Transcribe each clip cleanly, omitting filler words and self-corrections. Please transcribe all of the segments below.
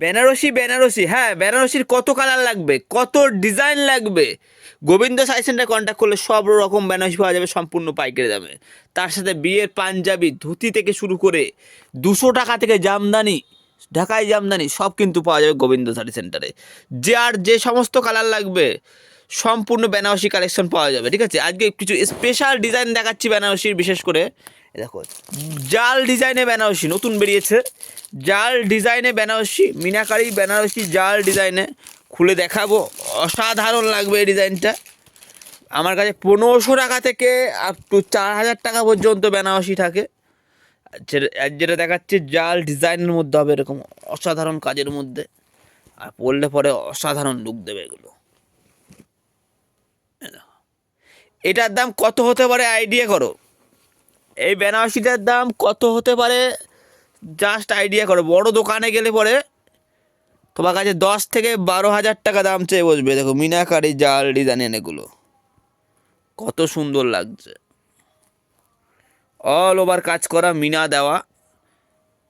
বেনারসি বেনারসি, হ্যাঁ বেনারসির কত কালার লাগবে, কত ডিজাইন লাগবে, গোবিন্দ শাড়ি সেন্টার কন্ট্যাক্ট করলে সব রকম বেনারসি পাওয়া যাবে সম্পূর্ণ পাইকারি দামে। তার সাথে বিয়ের পাঞ্জাবি ধুতি থেকে শুরু করে 200 টাকা থেকে জামদানি, ঢাকাই জামদানি সব কিন্তু পাওয়া যাবে গোবিন্দ শাড়ি সেন্টারে। যার যে সমস্ত কালার লাগবে সম্পূর্ণ বেনারসি কালেকশন পাওয়া যাবে। ঠিক আছে, আজকে কিছু স্পেশাল ডিজাইন দেখাচ্ছি বেনারসির, বিশেষ করে দেখো জাল ডিজাইনে বেনারসি নতুন বেরিয়েছে, জাল ডিজাইনে বেনারসি, মিনাকারি বেনারসি জাল ডিজাইনে খুলে দেখাবো, অসাধারণ লাগবে এই ডিজাইনটা। আমার কাছে 1500 টাকা থেকে আপ টু 4000 টাকা পর্যন্ত বেনারসি থাকে। যেটা দেখাচ্ছি জাল ডিজাইনের মধ্যে হবে, এরকম অসাধারণ কাজের মধ্যে, আর পরলে পরে অসাধারণ লুক দেবে এগুলো। এটার দাম কত হতে পারে আইডিয়া করো, এই বেনারসিটার দাম কত হতে পারে জাস্ট আইডিয়া করো। বড় দোকানে গেলে পরে তোমার কাছে 10 থেকে 12 হাজার টাকা দাম চেয়ে বসবে। দেখো মিনাকারি জাল ডিজাইন এগুলো কত সুন্দর লাগছে, অল ওভার কাজ করা, মিনা দেওয়া,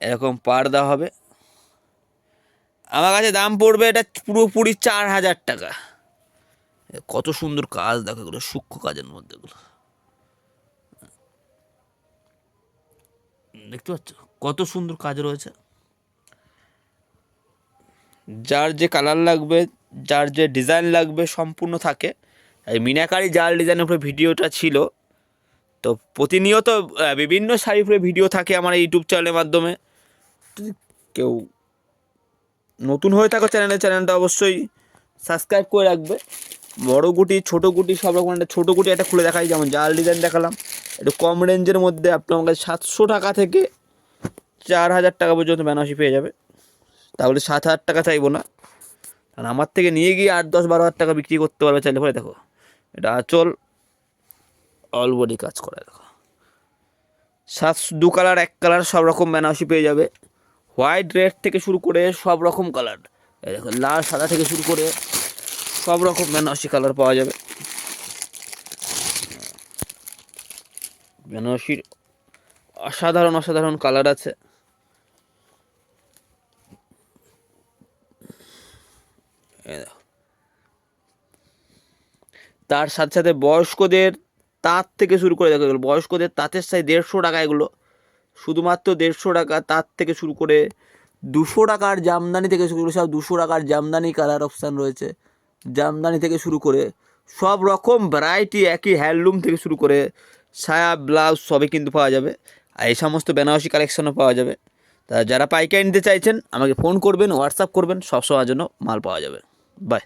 এরকম পাড় হবে। আমার কাছে দাম পড়বে এটা পুরোপুরি 4000 টাকা। কত সুন্দর কাজ দেখো, এগুলো সূক্ষ্ম কাজের মধ্যে, এগুলো দেখতে পাচ্ছ কত সুন্দর কাজ রয়েছে। যার যে কালার লাগবে, যার যে ডিজাইন লাগবে সম্পূর্ণ থাকে। এই মিনাকারি জাল ডিজাইনের উপরে ভিডিওটা ছিল, তো প্রতিনিয়ত বিভিন্ন শাড়ির উপরে ভিডিও থাকে আমার ইউটিউব চ্যানেলের মাধ্যমে। যদি কেউ নতুন হয়ে থাকো চ্যানেলটা অবশ্যই সাবস্ক্রাইব করে রাখবে। বড় গুটি ছোটো গুটি সব রকম, একটা ছোটো গুটি একটা খুলে দেখাই, যেমন জাল ডিজাইন দেখালাম, একটু কম রেঞ্জের মধ্যে আপনার কাছে 700 টাকা থেকে 4000 টাকা পর্যন্ত বেনারসি পেয়ে যাবে। তাহলে 7000 টাকা চাইবো না, কারণ আমার থেকে নিয়ে গিয়ে 8-10-12 হাজার টাকা বিক্রি করতে পারবে চাইলে পরে। দেখো এটা আঁচল, অল বডি কাজ করে, দেখো 2 কালার 1 কালার সব রকম বেনারসি পেয়ে যাবে। হোয়াইট রেড থেকে শুরু করে সব রকম কালার, এই দেখো লাল সাদা থেকে শুরু করে সব রকম বেনারসি কালার পাওয়া যাবে। বেনারসির অসাধারণ অসাধারণ কালার আছে। তার সাথে সাথে বয়স্কদের তাঁত থেকে শুরু করে, দেখো বয়স্কদের তাঁতের সাইজ 150 টাকা, এগুলো শুধুমাত্র 150 টাকা। তাঁত থেকে শুরু করে 200 টাকার জামদানি থেকে শুরু করে সব 200 টাকার জামদানি কালার অপশান রয়েছে। জামদানি থেকে শুরু করে সব রকম ভ্যারাইটি, একই হ্যান্ডলুম থেকে শুরু করে সায়া ব্লাউজ সবই কিন্তু পাওয়া যাবে। আর এই সমস্ত বেনারসি কালেকশনও পাওয়া যাবে। তা যারা পাইকারি নিতে চাইছেন আমাকে ফোন করবেন, হোয়াটসঅ্যাপ করবেন, সব সময়ের জন্য মাল পাওয়া যাবে। বাই।